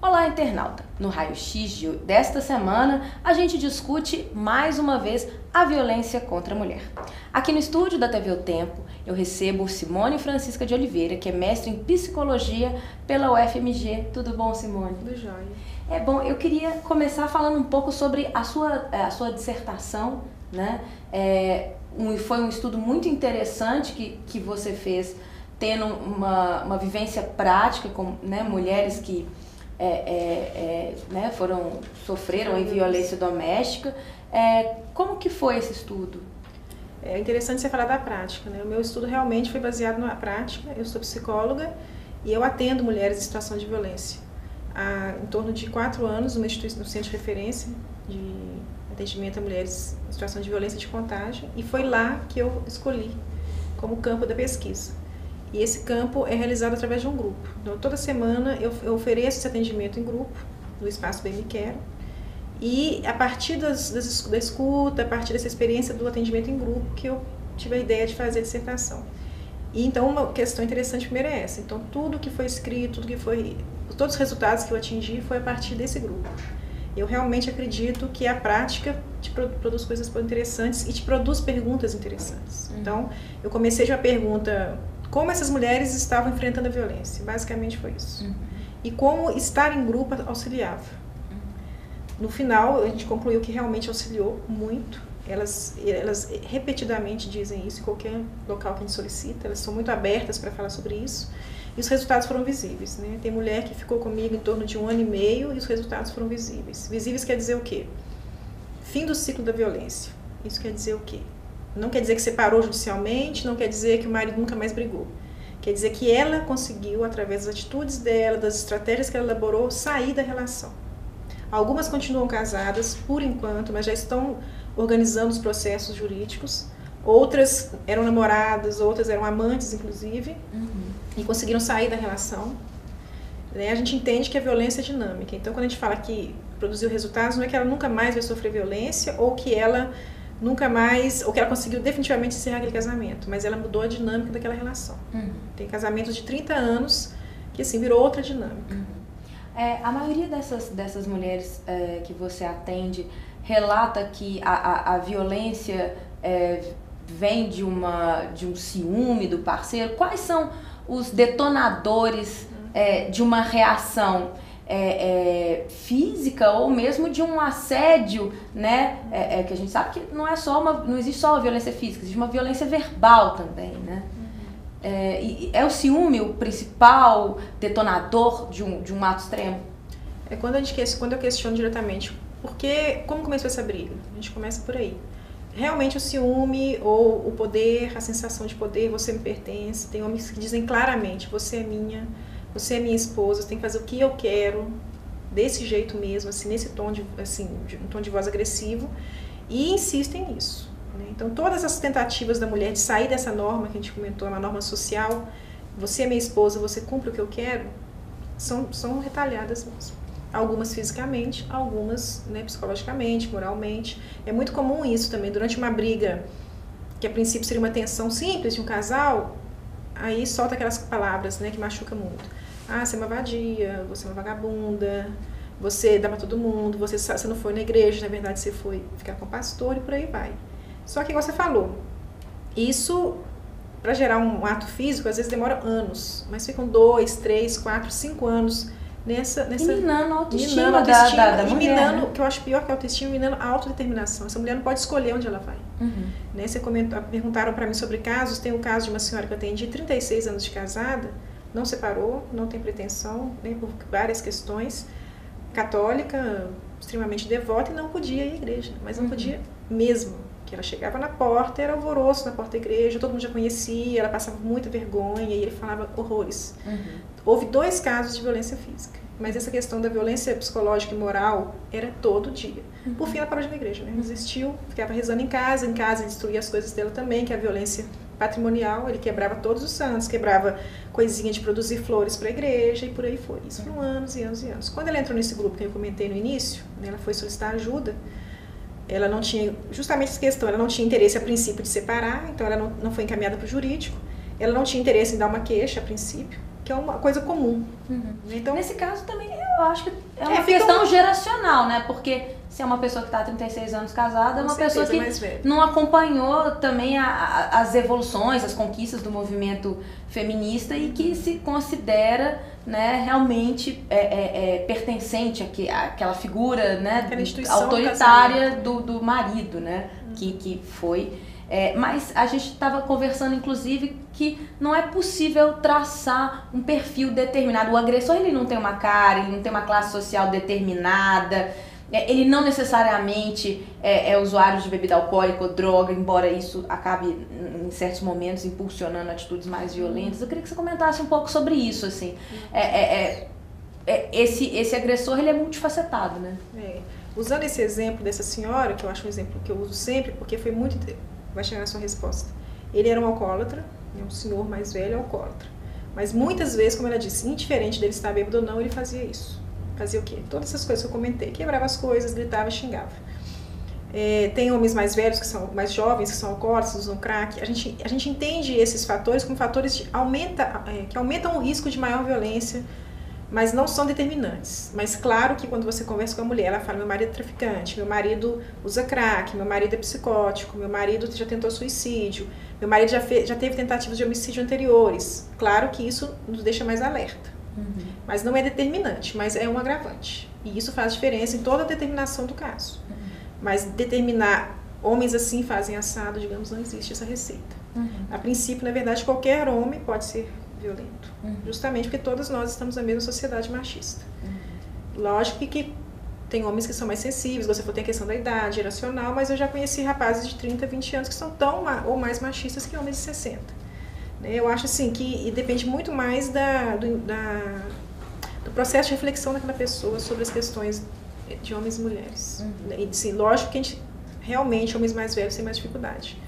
Olá, internauta! No Raio-X desta semana, a gente discute mais uma vez a violência contra a mulher. Aqui no estúdio da TV O Tempo, eu recebo Simone Francisca de Oliveira, que é mestre em Psicologia pela UFMG. Tudo bom, Simone? Tudo jóia. É bom, eu queria começar falando um pouco sobre a sua dissertação, né? Foi um estudo muito interessante que você fez, tendo uma vivência prática com, né, mulheres que né, sofreram violência doméstica. Como que foi esse estudo? É interessante você falar da prática, né? O meu estudo realmente foi baseado na prática. Eu sou psicóloga e eu atendo mulheres em situação de violência. Há em torno de 4 anos, no Centro de Referência de Atendimento a Mulheres em Situação de Violência de Contágio, e foi lá que eu escolhi como campo da pesquisa. E esse campo é realizado através de um grupo. Então, toda semana eu ofereço esse atendimento em grupo, no Espaço Bem Me Quero, e a partir da escuta, a partir dessa experiência do atendimento em grupo, que eu tive a ideia de fazer a dissertação. E então, uma questão interessante primeiro é essa. Então, tudo que foi escrito, todos os resultados que eu atingi foi a partir desse grupo. Eu realmente acredito que a prática te produz coisas interessantes e te produz perguntas interessantes. Então, eu comecei de uma pergunta: como essas mulheres estavam enfrentando a violência? Basicamente foi isso. E como estar em grupo auxiliava. No final, a gente concluiu que realmente auxiliou muito. Elas repetidamente dizem isso em qualquer local que a gente solicita. Elas são muito abertas para falar sobre isso. E os resultados foram visíveis, né? Tem mulher que ficou comigo em torno de 1 ano e meio e os resultados foram visíveis. Visíveis quer dizer o quê? Fim do ciclo da violência. Isso quer dizer o quê? Não quer dizer que separou judicialmente, não quer dizer que o marido nunca mais brigou. Quer dizer que ela conseguiu, através das atitudes dela, das estratégias que ela elaborou, sair da relação. Algumas continuam casadas, por enquanto, mas já estão organizando os processos jurídicos. Outras eram namoradas, outras eram amantes, inclusive, e conseguiram sair da relação. A gente entende que a violência é dinâmica. Então, quando a gente fala que produziu resultados, não é que ela nunca mais vai sofrer violência, ou que ela nunca mais, ou que ela conseguiu definitivamente encerrar aquele casamento, mas ela mudou a dinâmica daquela relação. Tem casamentos de 30 anos que, assim, virou outra dinâmica. A maioria dessas mulheres que você atende relata que a violência vem de um ciúme do parceiro. Quais são os detonadores de uma reação física ou mesmo de um assédio, né? Que a gente sabe que não existe só a violência física, existe uma violência verbal também, né? É o ciúme o principal detonador de um ato extremo? Quando eu questiono diretamente como começou essa briga, a gente começa por aí. Realmente o ciúme ou o poder, a sensação de poder, você me pertence. Tem homens que dizem claramente: você é minha esposa, você tem que fazer o que eu quero, desse jeito mesmo, assim, nesse tom um tom de voz agressivo, e insistem nisso. Então, todas as tentativas da mulher de sair dessa norma que a gente comentou, uma norma social, você é minha esposa, você cumpre o que eu quero, são retalhadas mesmo. Algumas fisicamente, algumas, né, psicologicamente, moralmente. É muito comum isso também. Durante uma briga, que a princípio seria uma tensão simples de um casal, aí solta aquelas palavras, né, que machucam muito. Ah, você é uma vadia, você é uma vagabunda, você dá pra todo mundo, você não foi na igreja, na verdade você foi ficar com o pastor, e por aí vai. Só que, igual você falou, isso, para gerar um ato físico, às vezes demora anos, mas ficam 2, 3, 4, 5 anos nessa minando a autoestima da mulher, minando, o que eu acho pior que a autoestima, minando a autodeterminação. Essa mulher não pode escolher onde ela vai. Né? Perguntaram para mim sobre casos. Tem o caso de uma senhora que eu atendi, 36 anos de casada, não separou, não tem pretensão, né, por várias questões, católica, extremamente devota, e não podia ir à igreja, mas não podia mesmo. Que ela chegava na porta, era alvoroço na porta da igreja, todo mundo já conhecia, ela passava muita vergonha e ele falava horrores. Houve 2 casos de violência física, mas essa questão da violência psicológica e moral era todo dia. Por fim, ela parou de ir na igreja, né? Resistiu, ficava rezando em casa ele destruía as coisas dela também, que é a violência patrimonial. Ele quebrava todos os santos, quebrava coisinha de produzir flores para a igreja e por aí foi. Isso foram anos e anos e anos. Quando ela entrou nesse grupo que eu comentei no início, né, ela foi solicitar ajuda. Ela não tinha, justamente essa questão, ela não tinha interesse a princípio de separar, então ela não foi encaminhada para o jurídico. Ela não tinha interesse em dar uma queixa a princípio, que é uma coisa comum. Então, nesse caso também é Eu acho que é uma questão geracional, né? Porque se é uma pessoa que está há 36 anos casada, é uma pessoa que não acompanhou também as evoluções, as conquistas do movimento feminista e que se considera, né, realmente pertencente àquela figura, né, autoritária do marido, né? Que foi... mas a gente estava conversando, inclusive, que não é possível traçar um perfil determinado. O agressor, ele não tem uma cara, ele não tem uma classe social determinada, ele não necessariamente é usuário de bebida alcoólica ou droga, embora isso acabe, em certos momentos, impulsionando atitudes mais violentas. Eu queria que você comentasse um pouco sobre isso, assim. Esse agressor, ele é multifacetado, né? Usando esse exemplo dessa senhora, que eu acho um exemplo que eu uso sempre, porque foi muito... Vai chegar na sua resposta. Ele era um alcoólatra, um senhor mais velho alcoólatra. Mas muitas vezes, como ela disse, indiferente dele estar bêbado ou não, ele fazia isso. Fazia o quê? Todas essas coisas que eu comentei. Quebrava as coisas, gritava e xingava. Tem homens mais velhos, que são mais jovens, que são alcoólatras, usam crack. A gente entende esses fatores como fatores que aumentam o risco de maior violência, mas não são determinantes. Mas claro que quando você conversa com a mulher, ela fala: meu marido é traficante, meu marido usa crack, meu marido é psicótico, meu marido já tentou suicídio, meu marido já teve tentativas de homicídio anteriores. Claro que isso nos deixa mais alerta. Mas não é determinante, mas é um agravante. E isso faz diferença em toda a determinação do caso. Mas determinar homens assim fazem assado, digamos, não existe essa receita. A princípio, na verdade, qualquer homem pode ser violento, justamente porque todas nós estamos na mesma sociedade machista. Lógico que tem homens que são mais sensíveis, você falou, tem a questão da idade, geracional, mas eu já conheci rapazes de 30, 20 anos que são tão ou mais machistas que homens de 60. Eu acho assim que depende muito mais do processo de reflexão daquela pessoa sobre as questões de homens e mulheres. E sim, lógico que a gente realmente, homens mais velhos têm mais dificuldade.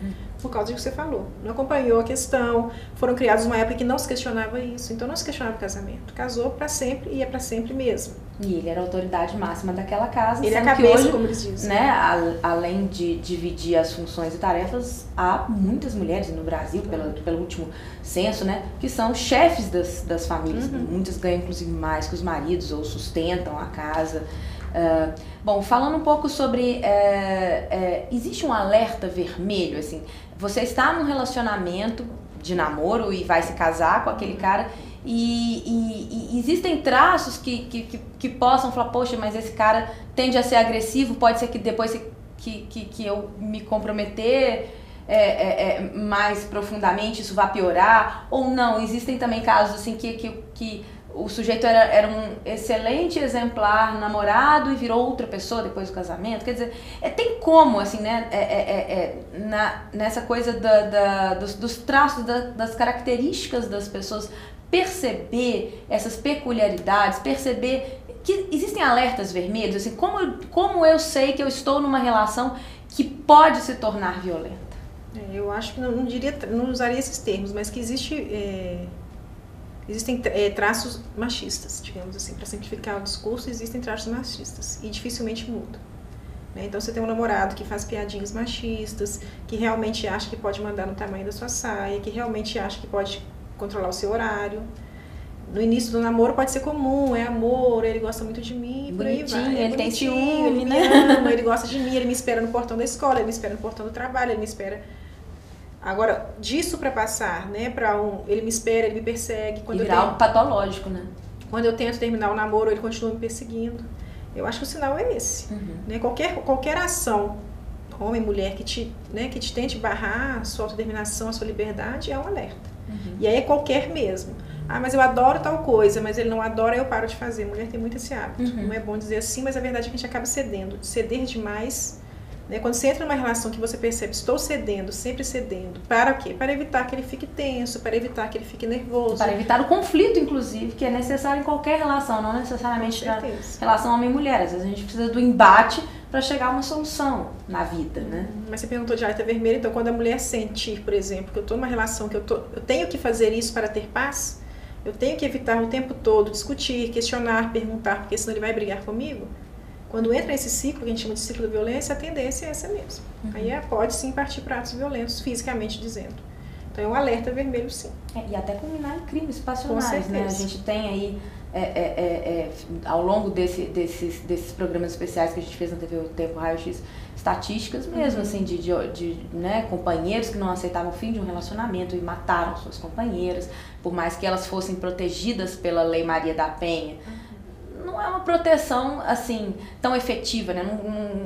Por causa do que você falou. Não acompanhou a questão, foram criados numa época que não se questionava isso, então não se questionava o casamento. Casou para sempre e é para sempre mesmo. E ele era a autoridade máxima daquela casa. Ele é a cabeça, que hoje, como eles dizem. Né, além de dividir as funções e tarefas, há muitas mulheres no Brasil, pelo último censo, né, que são chefes das famílias. Muitas ganham, inclusive, mais que os maridos ou sustentam a casa. Bom, falando um pouco sobre... existe um alerta vermelho, assim... Você está num relacionamento de namoro e vai se casar com aquele cara e existem traços que possam falar: poxa, mas esse cara tende a ser agressivo, pode ser que depois que eu me comprometer mais profundamente isso vá piorar, ou não. Existem também casos assim que o sujeito era um excelente exemplar namorado e virou outra pessoa depois do casamento. Quer dizer, tem como, assim, né, nessa coisa dos traços, das características das pessoas, perceber essas peculiaridades, perceber que existem alertas vermelhos, assim, como eu sei que eu estou numa relação que pode se tornar violenta? Eu acho que não usaria esses termos, mas que existem traços machistas, digamos assim, para simplificar o discurso, existem traços machistas e dificilmente mudam. Então você tem um namorado que faz piadinhas machistas, que realmente acha que pode mandar no tamanho da sua saia, que realmente acha que pode controlar o seu horário. No início do namoro pode ser comum, é amor, ele gosta muito de mim, por aí vai. Ele tem ciúme, ele me ama, ele gosta de mim, ele me espera no portão da escola, ele me espera no portão do trabalho, ele me espera... Agora, disso para passar, né, ele me espera, ele me persegue. E virar algo patológico, né? Quando eu tento terminar o namoro, ele continua me perseguindo. Eu acho que o sinal é esse. Né? Qualquer ação, homem, mulher, que te tente barrar a sua autodeterminação, a sua liberdade, é um alerta. E aí é qualquer mesmo. Ah, mas eu adoro tal coisa, mas ele não adora, eu paro de fazer. Mulher tem muito esse hábito. Não é bom dizer assim, mas a verdade é que a gente acaba cedendo. Ceder demais... Quando você entra numa relação que você percebe, estou cedendo, sempre cedendo, para o quê? Para evitar que ele fique tenso, para evitar que ele fique nervoso. Para evitar o conflito, inclusive, que é necessário em qualquer relação, não necessariamente na relação homem-mulher. Às vezes a gente precisa do embate para chegar a uma solução na vida, né? Mas você perguntou de alerta vermelho, então quando a mulher sentir, por exemplo, que eu estou numa relação que eu tenho que fazer isso para ter paz, eu tenho que evitar o tempo todo discutir, questionar, perguntar, porque senão ele vai brigar comigo. Quando entra nesse ciclo, que a gente chama de ciclo da violência, a tendência é essa mesmo. Aí pode sim partir para atos violentos, fisicamente dizendo. Então é um alerta vermelho, sim. E até culminar em crimes passionais, né? A gente tem aí ao longo desses programas especiais que a gente fez na TV O Tempo Raio-X, estatísticas mesmo, assim, né, companheiros que não aceitavam o fim de um relacionamento e mataram suas companheiras, por mais que elas fossem protegidas pela Lei Maria da Penha. Não é uma proteção, assim, tão efetiva, né?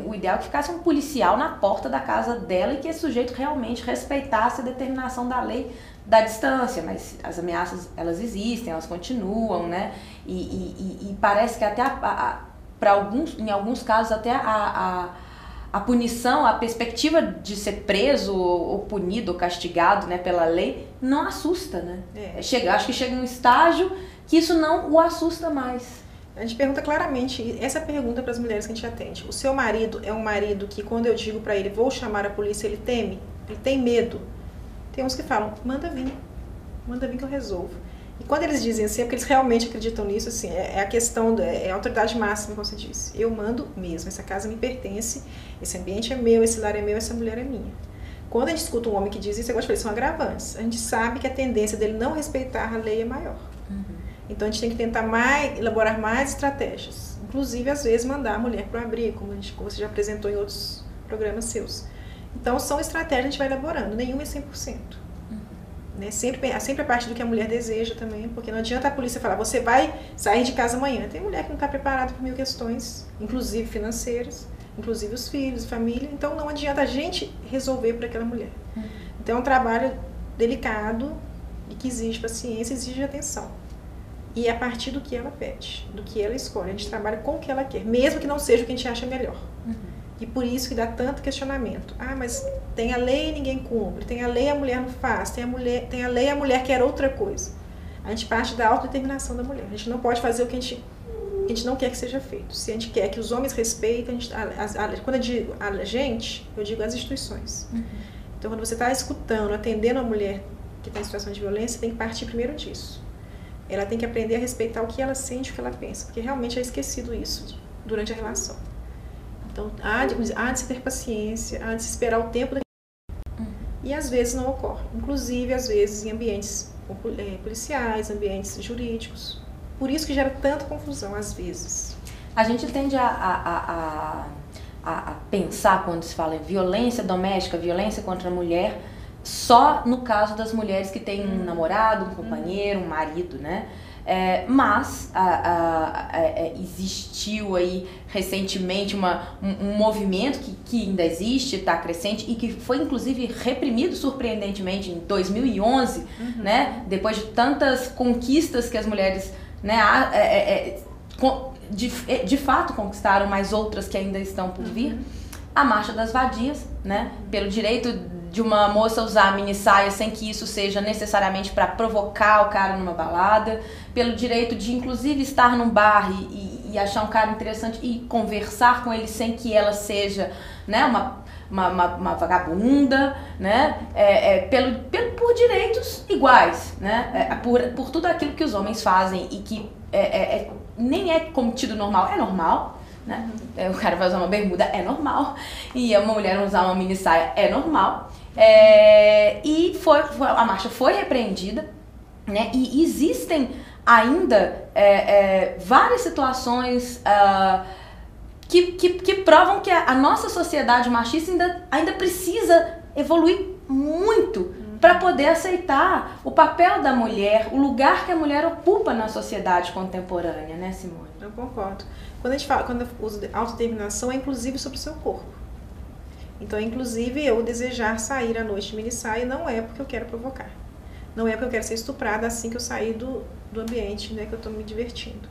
O ideal é que ficasse um policial na porta da casa dela e que esse sujeito realmente respeitasse a determinação da lei da distância, mas as ameaças, elas existem, elas continuam, né? E parece que até, em alguns casos, até a punição, a perspectiva de ser preso ou punido ou castigado, né, pela lei, não assusta, né? Acho que chega um estágio que isso não o assusta mais. A gente pergunta claramente, essa pergunta para as mulheres que a gente atende. O seu marido é um marido que, quando eu digo para ele, vou chamar a polícia, ele teme? Ele tem medo? Tem uns que falam, manda vir que eu resolvo. E quando eles dizem assim, é porque eles realmente acreditam nisso, assim, é a questão, é a autoridade máxima, como você disse. Eu mando mesmo, essa casa me pertence, esse ambiente é meu, esse lar é meu, essa mulher é minha. Quando a gente escuta um homem que diz isso, eu gosto de falar, são agravantes. A gente sabe que a tendência dele não respeitar a lei é maior. Então a gente tem que tentar elaborar mais estratégias. Inclusive, às vezes, mandar a mulher para o abrigo, como você já apresentou em outros programas seus. Então são estratégias que a gente vai elaborando, nenhuma é 100%. Né? Sempre a parte do que a mulher deseja também, porque não adianta a polícia falar, você vai sair de casa amanhã. Tem mulher que não está preparada para 1000 questões, inclusive financeiras, inclusive os filhos, família. Então não adianta a gente resolver para aquela mulher. Então é um trabalho delicado e que exige paciência, exige atenção. E é a partir do que ela pede, do que ela escolhe. A gente trabalha com o que ela quer, mesmo que não seja o que a gente acha melhor. E por isso que dá tanto questionamento. Ah, mas tem a lei e ninguém cumpre. Tem a lei e a mulher não faz. Tem a lei e a mulher quer outra coisa. A gente parte da autodeterminação da mulher. A gente não pode fazer o que a gente não quer que seja feito. Se a gente quer que os homens respeitem, quando eu digo a gente, eu digo as instituições. Então, quando você está escutando, atendendo a mulher que está em situação de violência, tem que partir primeiro disso. Ela tem que aprender a respeitar o que ela sente, o que ela pensa, porque realmente é esquecido isso durante a relação. Então, há de se ter paciência, há de se esperar o tempo e às vezes não ocorre. Inclusive, às vezes, em ambientes policiais, ambientes jurídicos. Por isso que gera tanta confusão, às vezes. A gente tende a pensar, quando se fala em violência doméstica, violência contra a mulher, só no caso das mulheres que têm um namorado, um companheiro, um marido, né? Mas existiu aí recentemente um movimento que ainda existe, está crescente e que foi inclusive reprimido surpreendentemente em 2011, né? Depois de tantas conquistas que as mulheres, né, de fato conquistaram, mas outras que ainda estão por vir, a Marcha das Vadias, né? Pelo direito de uma moça usar mini saia sem que isso seja necessariamente para provocar o cara numa balada, pelo direito de inclusive estar num bar e achar um cara interessante e conversar com ele sem que ela seja, né, uma vagabunda, né, por direitos iguais, né, por tudo aquilo que os homens fazem e que nem é como tido normal, é normal. Né? O cara vai usar uma bermuda, é normal, e uma mulher usar uma mini saia, é normal. E a marcha foi repreendida, né? E existem ainda várias situações que provam que a nossa sociedade machista ainda precisa evoluir muito para poder aceitar o papel da mulher, o lugar que a mulher ocupa na sociedade contemporânea, né, Simone? Eu concordo. Quando eu uso autodeterminação, é inclusive sobre o seu corpo. Então, inclusive, eu desejar sair à noite de mini saia não é porque eu quero provocar. Não é porque eu quero ser estuprada assim que eu sair do ambiente, né, que eu estou me divertindo.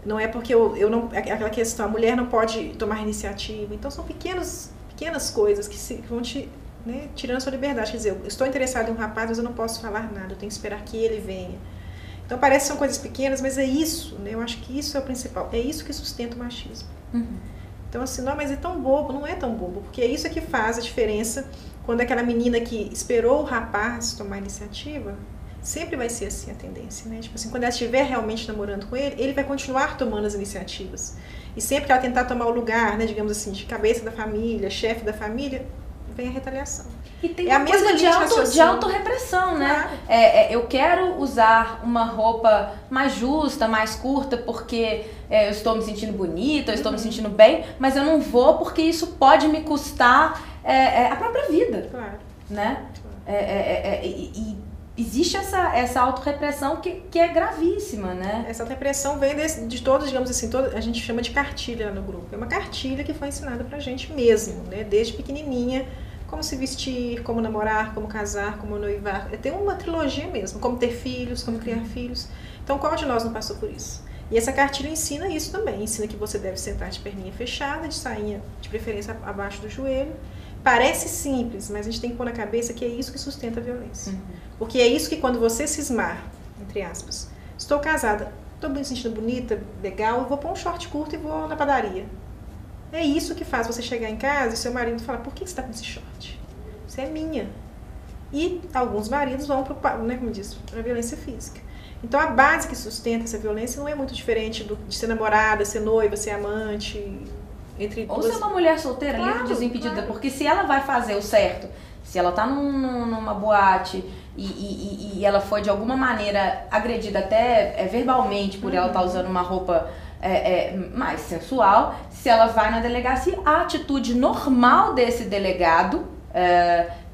Não é porque eu não... Aquela questão, a mulher não pode tomar iniciativa. Então, são pequenas coisas que vão te... né, tirando a sua liberdade. Quer dizer, eu estou interessada em um rapaz, mas eu não posso falar nada. Eu tenho que esperar que ele venha. Então, parece que são coisas pequenas, mas é isso, né? Eu acho que isso é o principal. É isso que sustenta o machismo. Então, assim, não, mas é tão bobo. Não é tão bobo, porque é isso que faz a diferença quando aquela menina que esperou o rapaz tomar a iniciativa, sempre vai ser assim a tendência, né? Tipo assim, quando ela estiver realmente namorando com ele vai continuar tomando as iniciativas. E sempre que ela tentar tomar o lugar, né, digamos assim, de cabeça da família, chefe da família, vem a retaliação. E tem uma coisa de autorrepressão, né? Claro. Eu quero usar uma roupa mais justa, mais curta, porque eu estou me sentindo bonita, eu estou me sentindo bem, mas eu não vou porque isso pode me custar a própria vida. Claro. Né? E existe essa autorrepressão que é gravíssima, né? Essa autorrepressão vem de todos, digamos assim, a gente chama de cartilha no grupo. É uma cartilha que foi ensinada pra gente mesmo, né? Desde pequenininha, como se vestir, como namorar, como casar, como noivar. Tem uma trilogia mesmo, como ter filhos, como criar filhos. Então, qual de nós não passou por isso? E essa cartilha ensina isso também. Ensina que você deve sentar de perninha fechada, de sainha, de preferência abaixo do joelho. Parece simples, mas a gente tem que pôr na cabeça que é isso que sustenta a violência. Porque é isso que quando você cismar, entre aspas, estou casada, estou me sentindo bonita, legal, eu vou pôr um short curto e vou na padaria. É isso que faz você chegar em casa e seu marido falar, por que você está com esse short? Isso é minha. E alguns maridos vão para, né, como diz, para a violência física. Então a base que sustenta essa violência não é muito diferente de ser namorada, ser noiva, ser amante, ou ser uma mulher solteira, livre, desimpedida, porque se ela vai fazer o certo, se ela tá numa boate e ela foi de alguma maneira agredida até verbalmente por ela estar usando uma roupa mais sensual, se ela vai na delegacia, a atitude normal desse delegado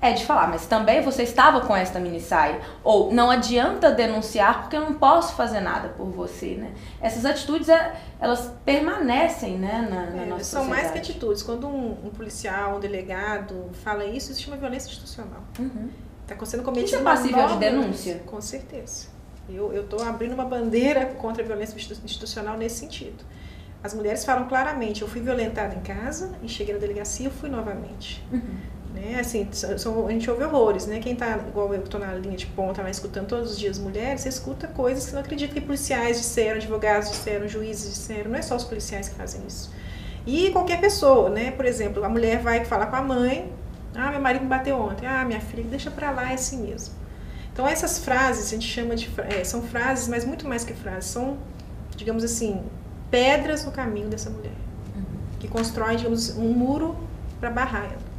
é de falar, mas também você estava com esta minissaia, ou não adianta denunciar porque eu não posso fazer nada por você, né? Essas atitudes, elas permanecem, né, na nossa são sociedade. mais que atitudes. Quando um policial, um delegado fala isso se chama violência institucional. Está sendo cometido isso é passível de denúncia? Com certeza. Eu estou abrindo uma bandeira contra a violência institucional nesse sentido. As mulheres falam claramente, eu fui violentada em casa e cheguei na delegacia e fui novamente. Né? Assim, a gente ouve horrores, né? Quem tá, igual eu que estou na linha de ponta lá escutando todos os dias mulheres, você escuta coisas que não acredita que policiais disseram, advogados disseram, juízes disseram, não é só os policiais que fazem isso. E qualquer pessoa, né? Por exemplo, a mulher vai falar com a mãe, meu marido me bateu ontem, minha filha, deixa pra lá, é assim mesmo. Então essas frases, a gente chama de, são frases, mas muito mais que frases, são, digamos assim, pedras no caminho dessa mulher, que constrói, digamos, um muro para barrar ela.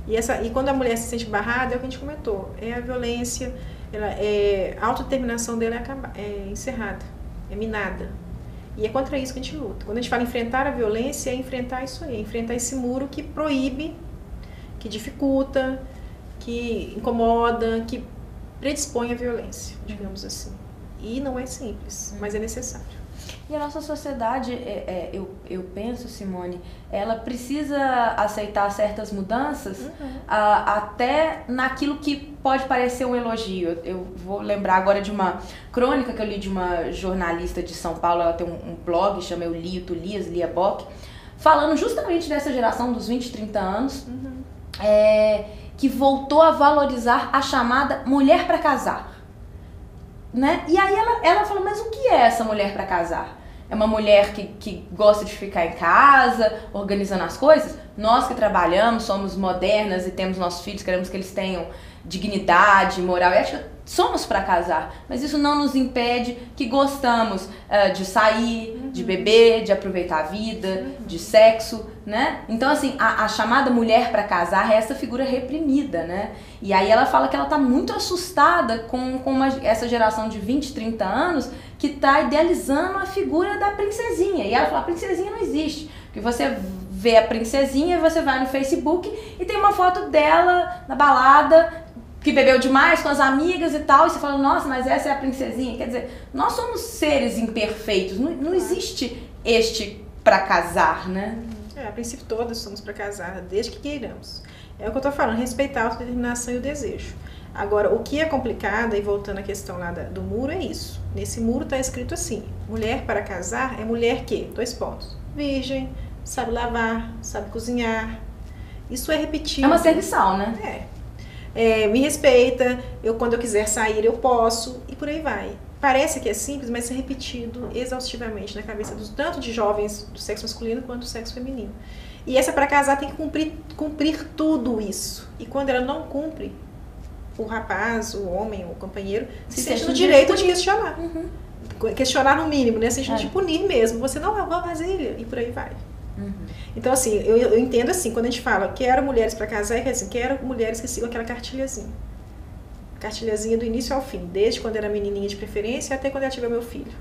E quando a mulher se sente barrada, é o que a gente comentou, é a violência, a autodeterminação dela é encerrada, é minada. E é contra isso que a gente luta. Quando a gente fala enfrentar a violência, é enfrentar isso aí, é enfrentar esse muro que proíbe, que dificulta, que incomoda, que predispõe à violência, digamos assim. E não é simples, mas é necessário. E a nossa sociedade, eu penso, Simone, ela precisa aceitar certas mudanças até naquilo que pode parecer um elogio. Eu vou lembrar agora de uma crônica que eu li de uma jornalista de São Paulo, ela tem um blog, chama Eu Li, Tu Lias, Lia Bock, falando justamente dessa geração dos 20, 30 anos, que voltou a valorizar a chamada mulher para casar. Né? E aí ela falou, mas o que é essa mulher para casar? É uma mulher que gosta de ficar em casa, organizando as coisas? Nós que trabalhamos, somos modernas e temos nossos filhos, queremos que eles tenham dignidade, moral e ética, somos para casar. Mas isso não nos impede que gostamos de sair, de beber, de aproveitar a vida, de sexo, né? Então, assim, a chamada mulher para casar é essa figura reprimida, né? E aí ela fala que ela tá muito assustada com essa geração de 20, 30 anos que tá idealizando a figura da princesinha. E ela fala, a princesinha não existe. Porque você vê a princesinha, você vai no Facebook e tem uma foto dela na balada, que bebeu demais com as amigas e tal, e você fala, nossa, mas essa é a princesinha. Quer dizer, nós somos seres imperfeitos, não existe este pra casar, né? A princípio todas somos pra casar, desde que queiramos. É o que eu tô falando, respeitar a autodeterminação e o desejo. Agora, o que é complicado, e voltando à questão lá do muro, é isso. Nesse muro tá escrito assim, mulher para casar é mulher que, 2 pontos, virgem, sabe lavar, sabe cozinhar. Isso é repetido. É uma serviçal, né? Me respeita, quando eu quiser sair eu posso, e por aí vai. Parece que é simples, mas é repetido exaustivamente na cabeça tanto de jovens do sexo masculino quanto do sexo feminino. E essa para casar tem que cumprir tudo isso. E quando ela não cumpre, o rapaz, o homem, o companheiro, se sente no direito de questionar. Questionar no mínimo, né? Se sente de punir mesmo. Você não lavou a vasilha, e por aí vai. Então, assim, eu entendo assim, quando a gente fala quero mulheres para casar, quer dizer, quero mulheres que sigam aquela cartilhazinha. Cartilhazinha do início ao fim, desde quando era menininha de preferência até quando ela tiver meu filho.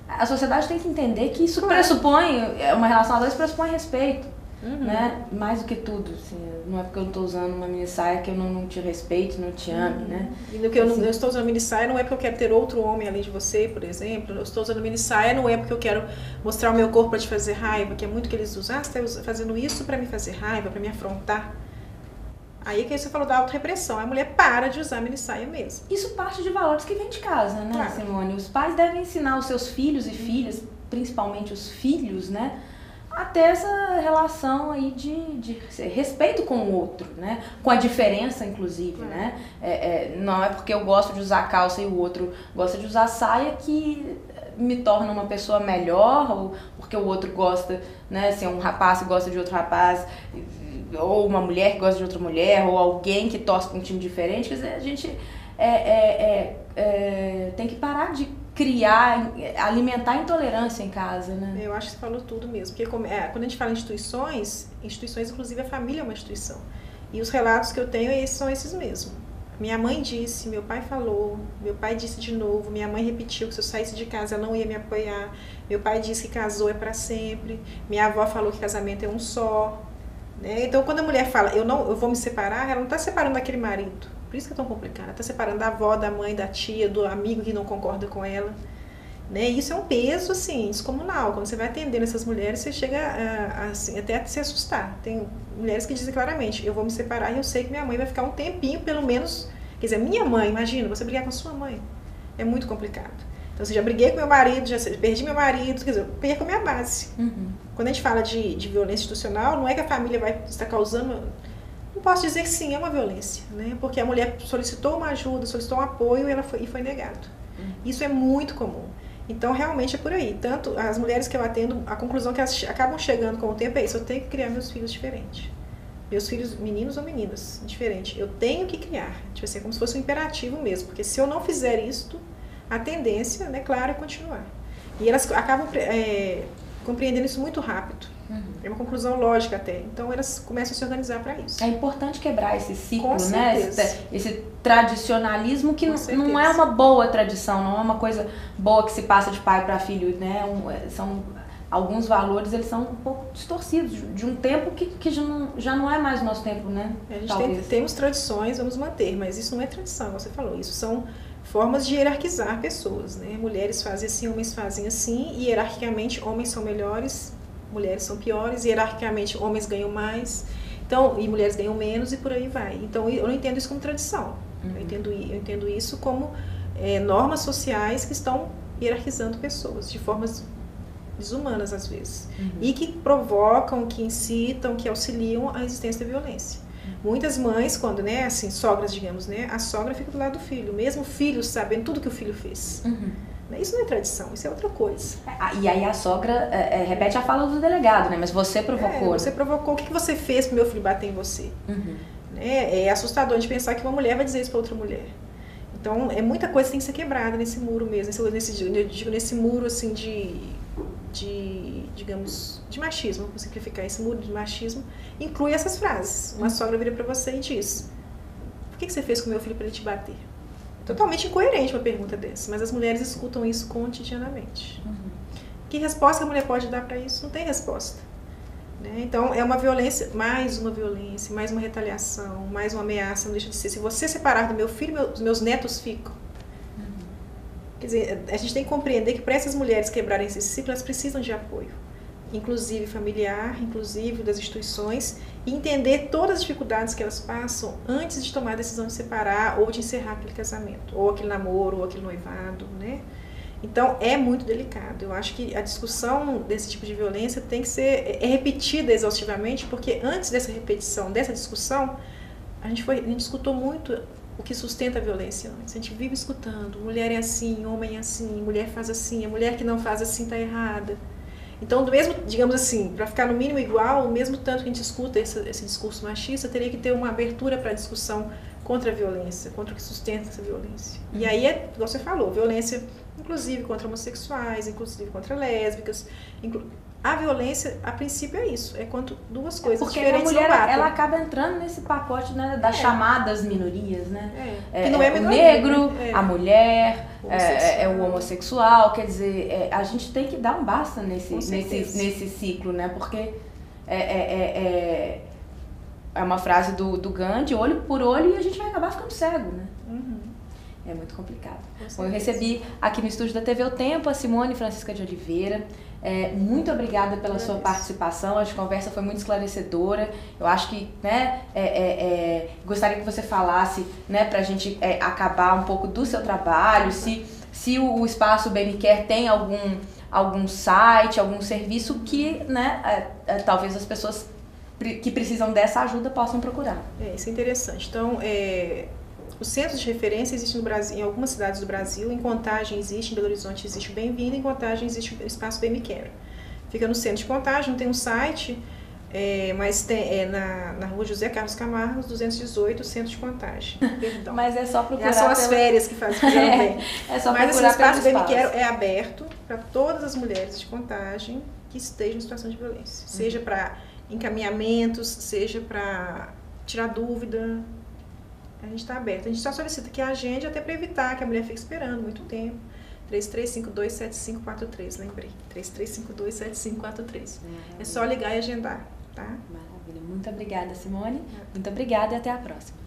A sociedade tem que entender que isso pressupõe, uma relação a dois pressupõe respeito. Né? Mais do que tudo, assim, não é porque eu não estou usando uma mini saia que eu não te respeito, não te ame, né? E no que eu estou usando mini saia não é porque eu quero ter outro homem além de você, por exemplo. Eu estou usando mini saia não é porque eu quero mostrar o meu corpo para te fazer raiva, que é muito que eles usam. Você está fazendo isso para me fazer raiva, para me afrontar. Aí que você falou da autorrepressão. A mulher para de usar mini saia mesmo. Isso parte de valores que vem de casa, né, claro. Simone? Os pais devem ensinar os seus filhos e filhas, principalmente os filhos, né? A ter essa relação aí de respeito com o outro, né? Com a diferença, inclusive, né? Não é porque eu gosto de usar calça e o outro gosta de usar saia que me torna uma pessoa melhor, ou porque o outro gosta, né? Se é um rapaz que gosta de outro rapaz, ou uma mulher que gosta de outra mulher, ou alguém que torce para um time diferente, quer dizer, a gente tem que parar de criar, alimentar a intolerância em casa, né? Eu acho que você falou tudo mesmo, porque quando a gente fala em instituições, inclusive a família é uma instituição. E os relatos que eu tenho são esses mesmo. Minha mãe disse, meu pai falou, meu pai disse de novo, minha mãe repetiu que se eu saísse de casa ela não ia me apoiar, meu pai disse que casou é para sempre, minha avó falou que casamento é um só. Né? Então, quando a mulher fala, eu vou me separar, ela não está separando daquele marido. Por isso que é tão complicado. Ela está separando da avó, da mãe, da tia, do amigo que não concorda com ela. Né? E isso é um peso, assim, descomunal. Quando você vai atendendo essas mulheres, você chega assim, até a se assustar. Tem mulheres que dizem claramente, eu vou me separar e eu sei que minha mãe vai ficar um tempinho, pelo menos. Quer dizer, minha mãe, imagina, você brigar com a sua mãe. É muito complicado. Então, assim, já briguei com meu marido, já perdi meu marido, quer dizer, eu perco a minha base. Quando a gente fala de violência institucional, não é que a família vai estar causando... Não posso dizer que sim, é uma violência, né? Porque a mulher solicitou uma ajuda, solicitou um apoio e foi negado. Isso é muito comum. Então, realmente é por aí. Tanto as mulheres que eu atendo, a conclusão que elas acabam chegando com o tempo é isso, eu tenho que criar meus filhos diferentes. Meus filhos, meninos ou meninas, diferente. Eu tenho que criar. Tipo assim, como se fosse um imperativo mesmo. Porque se eu não fizer isto, a tendência, né, claro, é continuar. E elas acabam compreendendo isso muito rápido. É uma conclusão lógica até. Então elas começam a se organizar para isso. É importante quebrar esse ciclo, né? Esse tradicionalismo que não é uma boa tradição, não é uma coisa boa que se passa de pai para filho, né? São alguns valores, eles são um pouco distorcidos de um tempo que já não é mais o nosso tempo, né? A gente temos tradições, vamos manter, mas isso não é tradição, você falou. Isso são formas de hierarquizar pessoas, né? Mulheres fazem assim, homens fazem assim, e hierarquicamente homens são melhores, mulheres são piores, hierarquicamente homens ganham mais, então, e mulheres ganham menos e por aí vai. Então eu não entendo isso como tradição, eu entendo isso como normas sociais que estão hierarquizando pessoas de formas desumanas às vezes, e que provocam, que incitam, que auxiliam a existência da violência. Muitas mães, quando, né, assim, sogras, digamos, né, a sogra fica do lado do filho, mesmo o filho sabendo tudo que o filho fez. Isso não é tradição, isso é outra coisa. E aí a sogra repete a fala do delegado, né? Mas você provocou. Você provocou, o que você fez para o meu filho bater em você? É assustador de pensar que uma mulher vai dizer isso para outra mulher. Então, muita coisa tem que ser quebrada nesse muro mesmo, nesse muro, assim, digamos, de machismo, vou simplificar, esse muro de machismo inclui essas frases. Uma sogra vira para você e diz, por que você fez com meu filho para ele te bater? Totalmente incoerente uma pergunta dessa, mas as mulheres escutam isso cotidianamente. Que resposta que a mulher pode dar para isso? Não tem resposta. Né? Então, é uma violência, mais uma retaliação, mais uma ameaça, não deixa de ser. Se você separar do meu filho, meus netos ficam. Quer dizer, a gente tem que compreender que para essas mulheres quebrarem esse ciclo, elas precisam de apoio, inclusive familiar, inclusive das instituições, e entender todas as dificuldades que elas passam antes de tomar a decisão de separar ou de encerrar aquele casamento, ou aquele namoro, ou aquele noivado, né? Então, é muito delicado. Eu acho que a discussão desse tipo de violência tem que ser repetida exaustivamente, porque antes dessa repetição, dessa discussão, a gente escutou muito o que sustenta a violência antes. A gente vive escutando, mulher é assim, homem é assim, mulher faz assim, a mulher que não faz assim está errada. Então, do mesmo, digamos assim, para ficar no mínimo igual, o mesmo tanto que a gente escuta esse discurso machista, teria que ter uma abertura para a discussão contra a violência, contra o que sustenta essa violência. E aí igual você falou, violência inclusive contra homossexuais, inclusive contra lésbicas, A violência, a princípio, é isso. É quando duas coisas porque diferentes a mulher, não batem. ela acaba entrando nesse pacote, né, das chamadas minorias, né? Que não é o minoria, negro, né? a mulher, Homossexual. o homossexual. Quer dizer, a gente tem que dar um basta Com certeza. nesse ciclo, né? Porque é uma frase do Gandhi, olho por olho, e a gente vai acabar ficando cego, né? Uhum. É muito complicado. Com Bom, eu certeza. recebi aqui no estúdio da TV O Tempo a Simone Francisca de Oliveira. Muito obrigada pela sua participação, a conversa foi muito esclarecedora. Eu acho que, né, gostaria que você falasse, né, pra gente acabar um pouco do seu trabalho, se o Espaço Bem Me Quer tem algum site, algum serviço que, né, talvez as pessoas que precisam dessa ajuda possam procurar. Isso é interessante. Então, os centros de referência existem no Brasil, em algumas cidades do Brasil. Em Contagem existe, em Belo Horizonte existe o Bem-vindo, em Contagem existe o Espaço Bem Me Quer. Fica no centro de Contagem, não tem um site, mas tem na rua José Carlos Camargo, 218, centro de Contagem. Perdão. Mas é só procurar. São as férias que fazem bem. É só mas procurar assim, o Espaço Bem Me espaço. Quer é aberto para todas as mulheres de Contagem que estejam em situação de violência. Seja para encaminhamentos, seja para tirar dúvida. A gente está aberto. A gente só solicita que agende até para evitar que a mulher fique esperando muito tempo. 33527543, lembrei. 33527543. É só ligar e agendar, tá? Maravilha. Muito obrigada, Simone. Muito obrigada e até a próxima.